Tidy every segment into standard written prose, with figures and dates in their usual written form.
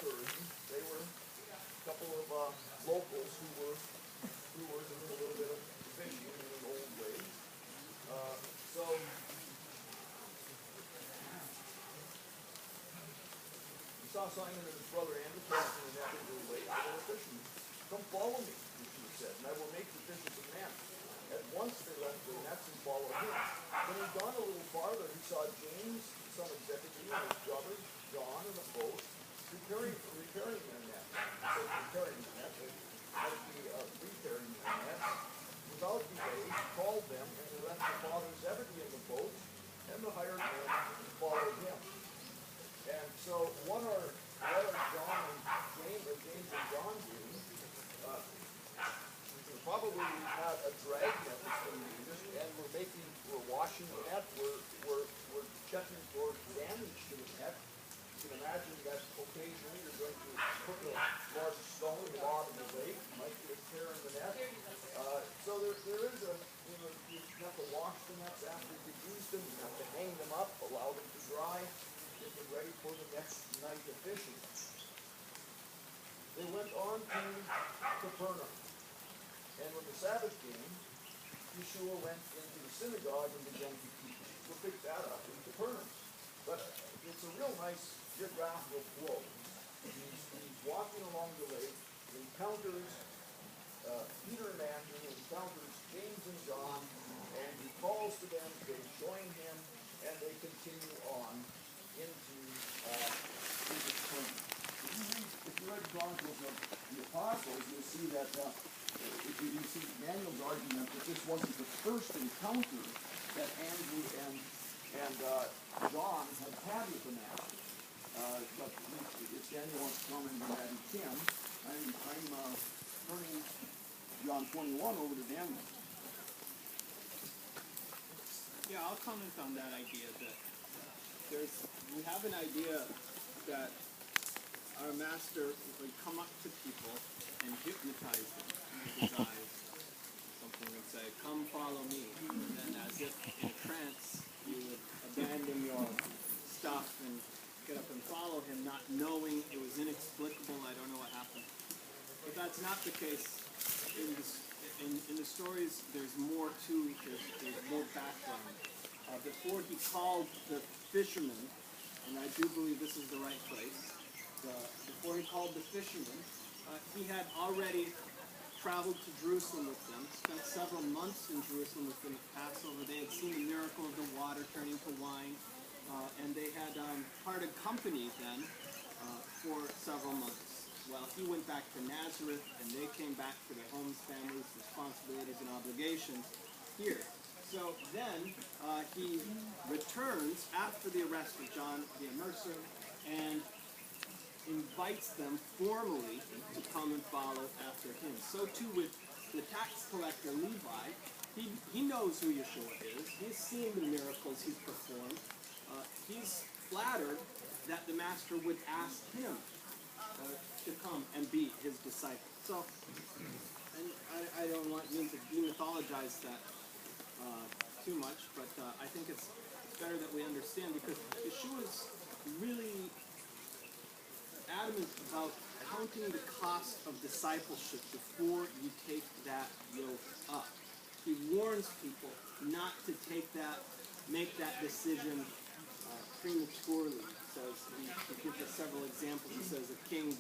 tourism. They were a couple of locals who were doing a little bit of fishing in an old way. So he saw Simon and his brother Andrew casting a net into the lake, and they were fishing. Come follow me, Yeshua said, and I will make you fishers of men. At once they left their nets and followed him. When he had gone a little farther, he saw James, the son of Zebedee, and his brother John in a boat, repairing their nets. So repairing their nets, they might be repairing their nets. Without delay, he called them, and they left their father Zebedee in the boat, and the hired men followed him. And so what are James and John doing? Probably had a drag net that's been used, and we're washing the net, we're checking for damage to the net. You can imagine that occasionally you're going to put a large stone in the bottom of the lake, might be a tear in the net. So there is you have to wash the nets after you've used them, you have to hang them up, allow them to dry, get them ready for the next night of fishing. They went on to Capernaum. And when the Sabbath came, Yeshua went into the synagogue and began to teach. We'll pick that up in Capernaum. But it's a real nice geographical flow. He's walking along the lake, encounters Peter and Andrew, encounters James and John, and he calls to them, they join him, and they continue on into Capernaum. If you read Chronicles of the Apostles, you'll see that you see Daniel's argument that this wasn't the first encounter that Andrew and John had with the Master. But if Daniel wants to comment on that, he can. I'm turning John 21 over to Daniel. Yeah, I'll comment on that idea that we have an idea that our Master would come up to people and hypnotize them with his eyes. Something would say, "Come follow me." And then as if in a trance, you would abandon your stuff and get up and follow him, not knowing it was inexplicable. I don't know what happened. But that's not the case. In the stories, there's more to it. There's more background. Before he called the fishermen, and I do believe this is the right place, before he called the fishermen, he had already traveled to Jerusalem with them, spent several months in Jerusalem with them at Passover. They had seen the miracle of the water turning to wine, and they had parted company then for several months. Well, he went back to Nazareth, and they came back to their homes, families, responsibilities, and obligations here. So then he returns after the arrest of John the Immerser and invites them formally to come and follow after him. So too with the tax collector Levi. He knows who Yeshua is. He's seen the miracles he's performed. He's flattered that the Master would ask him to come and be his disciple. So, and I don't want you to demythologize that too much, but I think it's better that we understand, because Yeshua's really adamant about counting the cost of discipleship before you take that yoke up. He warns people not to make that decision prematurely. He gives us several examples. He says if a king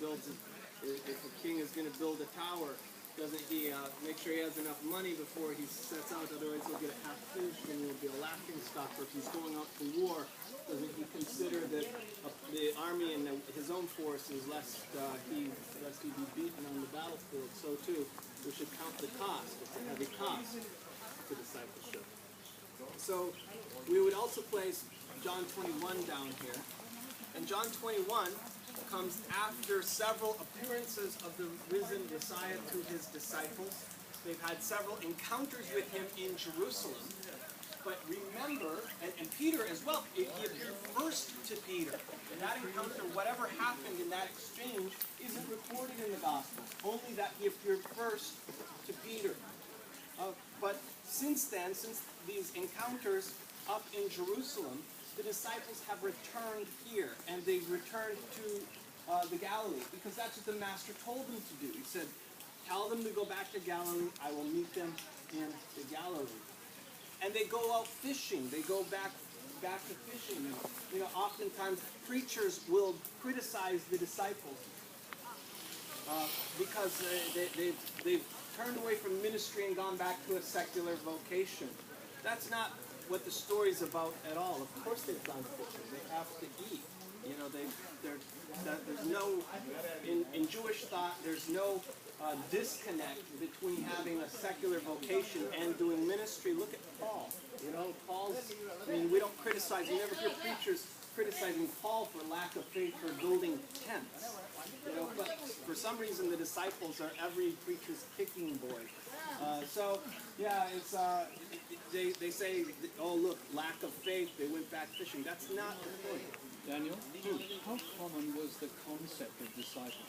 is going to build a tower, doesn't he make sure he has enough money before he sets out? Otherwise he'll get it half finished and he'll be a laughing stock. Or if he's going out to war, doesn't he consider that the army and his own forces, lest he be beaten on the battlefield? So too, we should count the cost. It's a heavy cost to discipleship. So we would also place John 21 down here. And John 21 comes after several appearances of the risen Messiah to his disciples. They've had several encounters with him in Jerusalem. But remember, and Peter as well, he appeared first to Peter. And that encounter, whatever happened in that exchange, isn't recorded in the Gospels. Only that he appeared first to Peter. But since then, since these encounters up in Jerusalem, the disciples have returned here, and they've returned to the Galilee, because that's what the master told them to do. He said, tell them to go back to Galilee. I will meet them in the Galilee. And they go out fishing. They go back to fishing. And, you know, oftentimes preachers will criticize the disciples because they've turned away from ministry and gone back to a secular vocation. That's not what the story's about at all. Of course they've gone fishing. They have to eat. You know, there's no, in Jewish thought, there's no disconnect between having a secular vocation and doing ministry. Look at Paul. You know, I mean, we don't criticize, you never hear preachers criticizing Paul for lack of faith for building tents. You know, but for some reason the disciples are every preacher's kicking boy. So, yeah, it's, they say, oh look, lack of faith, they went back fishing. That's not the point. Daniel, how common was the concept of discipleship?